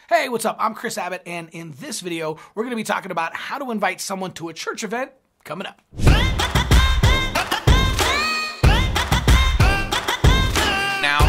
Hey, what's up? I'm Chris Abbott, and in this video, we're going to be talking about how to invite someone to a church event coming up. Now,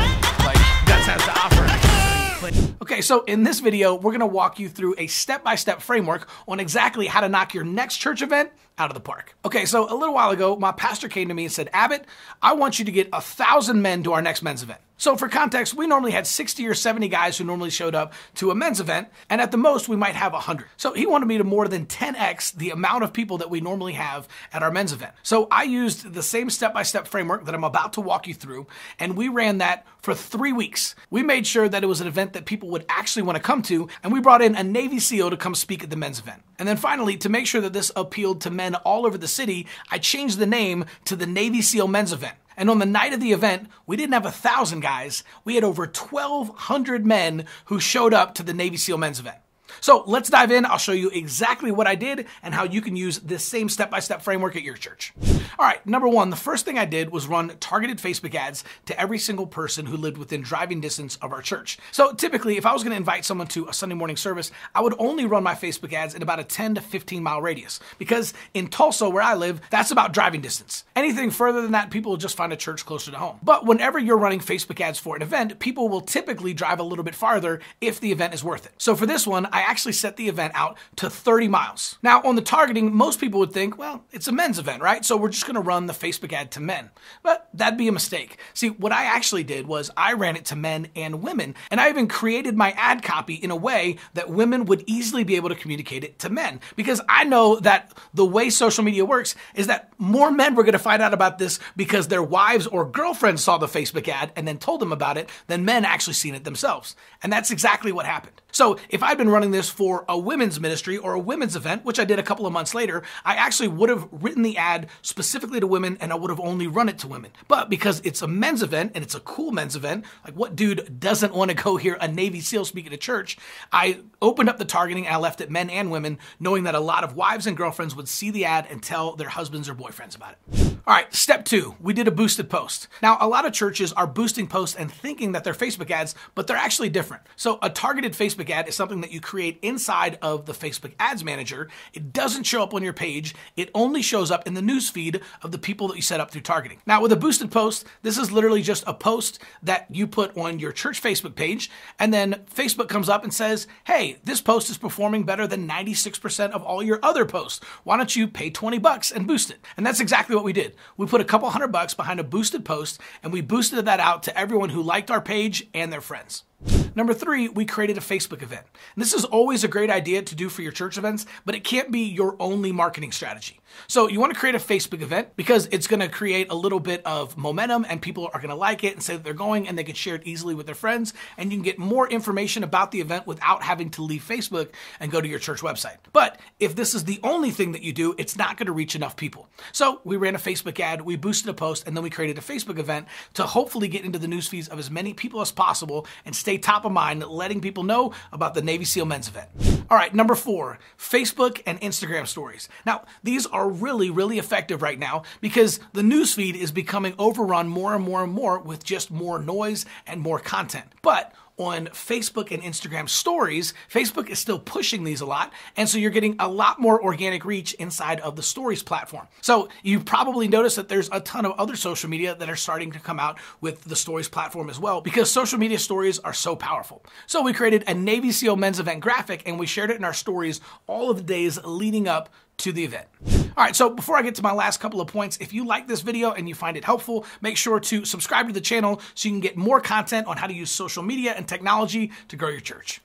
Jaxx has to offer. Okay, so in this video, we're going to walk you through a step-by-step framework on exactly how to knock your next church event out of the park. Okay, so a little while ago, my pastor came to me and said, Abbott, I want you to get 1,000 men to our next men's event. So for context, we normally had 60 or 70 guys who normally showed up to a men's event, and at the most, we might have 100. So he wanted me to more than 10x the amount of people that we normally have at our men's event. So I used the same step-by-step framework that I'm about to walk you through, and we ran that for 3 weeks. We made sure that it was an event that people would actually want to come to, and we brought in a Navy SEAL to come speak at the men's event. And then finally, to make sure that this appealed to men all over the city, I changed the name to the Navy SEAL Men's Event. And on the night of the event, we didn't have 1,000 guys. We had over 1,200 men who showed up to the Navy SEAL Men's Event. So let's dive in. I'll show you exactly what I did and how you can use this same step-by-step framework at your church. All right, number one, the first thing I did was run targeted Facebook ads to every single person who lived within driving distance of our church. So typically, if I was going to invite someone to a Sunday morning service, I would only run my Facebook ads in about a 10 to 15 mile radius, because in Tulsa, where I live, that's about driving distance. Anything further than that, people will just find a church closer to home. But whenever you're running Facebook ads for an event, people will typically drive a little bit farther if the event is worth it. So for this one, I actually set the event out to 30 miles. Now, on the targeting, most people would think, well, it's a men's event, right? So we're just going to run the Facebook ad to men. But that'd be a mistake. See, what I actually did was I ran it to men and women, and I even created my ad copy in a way that women would easily be able to communicate it to men. Because I know that the way social media works is that more men were going to find out about this because their wives or girlfriends saw the Facebook ad and then told them about it than men actually seen it themselves. And that's exactly what happened. So if I'd been running this for a women's ministry or a women's event, which I did a couple of months later, I actually would have written the ad specifically to women, and I would have only run it to women. But because it's a men's event and it's a cool men's event, like what dude doesn't want to go hear a Navy SEAL speak at a church, I opened up the targeting and I left it men and women, knowing that a lot of wives and girlfriends would see the ad and tell their husbands or boyfriends about it. All right, step 2, we did a boosted post. Now, a lot of churches are boosting posts and thinking that they're Facebook ads, but they're actually different. So a targeted Facebook ad is something that you create inside of the Facebook Ads Manager. It doesn't show up on your page. It only shows up in the news feed of the people that you set up through targeting. Now, with a boosted post, this is literally just a post that you put on your church Facebook page, and then Facebook comes up and says, hey, this post is performing better than 96% of all your other posts. Why don't you pay $20 and boost it? And that's exactly what we did. We put a couple $100 behind a boosted post, and we boosted that out to everyone who liked our page and their friends. Number 3, we created a Facebook event. And this is always a great idea to do for your church events, but it can't be your only marketing strategy. So you want to create a Facebook event because it's going to create a little bit of momentum and people are going to like it and say that they're going, and they can share it easily with their friends, and you can get more information about the event without having to leave Facebook and go to your church website. But if this is the only thing that you do, it's not going to reach enough people. So we ran a Facebook ad, we boosted a post, and then we created a Facebook event to hopefully get into the news feeds of as many people as possible and stay top of mind, letting people know about the Navy SEAL Men's Event. All right, number 4, Facebook and Instagram stories. Now, these are really, really effective right now because the newsfeed is becoming overrun more and more and more with just more noise and more content. But on Facebook and Instagram stories, Facebook is still pushing these a lot, and so you're getting a lot more organic reach inside of the stories platform. So you've probably noticed that there's a ton of other social media that are starting to come out with the stories platform as well, because social media stories are so powerful. So we created a Navy SEAL Men's Event graphic, and we shared it in our stories all of the days leading up to the event. All right, so before I get to my last couple of points, if you like this video and you find it helpful, make sure to subscribe to the channel so you can get more content on how to use social media and technology to grow your church.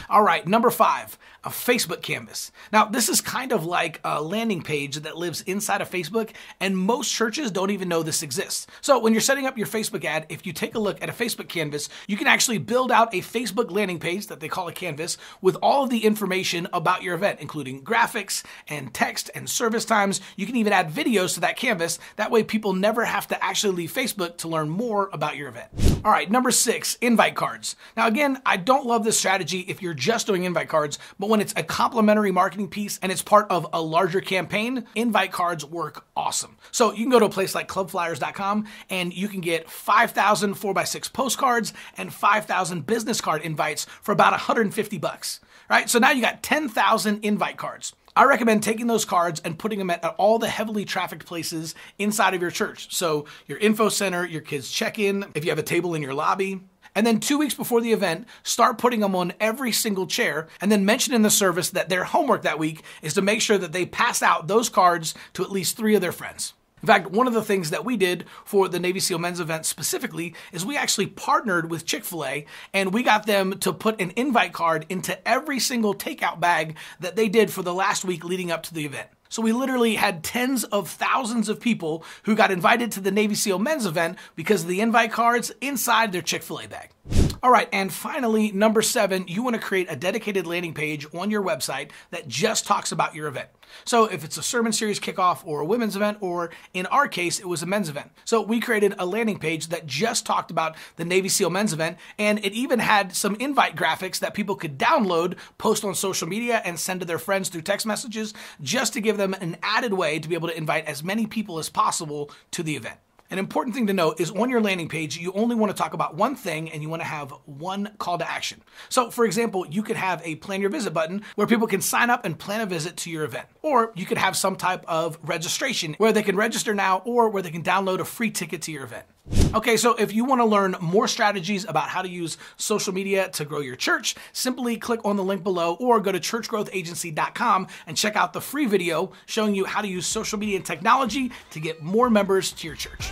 All right, number 5, a Facebook canvas. Now, this is kind of like a landing page that lives inside of Facebook, and most churches don't even know this exists. So when you're setting up your Facebook ad, if you take a look at a Facebook canvas, you can actually build out a Facebook landing page that they call a canvas with all of the information about your event, including graphics and text and service times. You can even add videos to that canvas. That way people never have to actually leave Facebook to learn more about your event. All right, number 6, invite cards. Now again, I don't love this strategy if you're you're just doing invite cards, but when it's a complementary marketing piece and it's part of a larger campaign, invite cards work awesome. So you can go to a place like clubflyers.com and you can get 5,000 4x6 postcards and 5,000 business card invites for about $150, right? So now you got 10,000 invite cards. I recommend taking those cards and putting them at all the heavily trafficked places inside of your church. So your info center, your kids' check-in, if you have a table in your lobby. And then 2 weeks before the event, start putting them on every single chair and then mention in the service that their homework that week is to make sure that they pass out those cards to at least 3 of their friends. In fact, one of the things that we did for the Navy SEAL men's event specifically is we actually partnered with Chick-fil-A and we got them to put an invite card into every single takeout bag that they did for the last week leading up to the event. So we literally had tens of thousands of people who got invited to the Navy SEAL men's event because of the invite cards inside their Chick-fil-A bag. All right, and finally, number 7, you want to create a dedicated landing page on your website that just talks about your event. So if it's a sermon series kickoff or a women's event, or in our case, it was a men's event. So we created a landing page that just talked about the Navy SEAL men's event, and it even had some invite graphics that people could download, post on social media, and send to their friends through text messages, just to give them an added way to be able to invite as many people as possible to the event. An important thing to note is on your landing page, you only want to talk about one thing and you want to have one call to action. So for example, you could have a plan your visit button where people can sign up and plan a visit to your event. Or you could have some type of registration where they can register now or where they can download a free ticket to your event. Okay, so if you want to learn more strategies about how to use social media to grow your church, simply click on the link below or go to churchgrowthagency.com and check out the free video showing you how to use social media and technology to get more members to your church.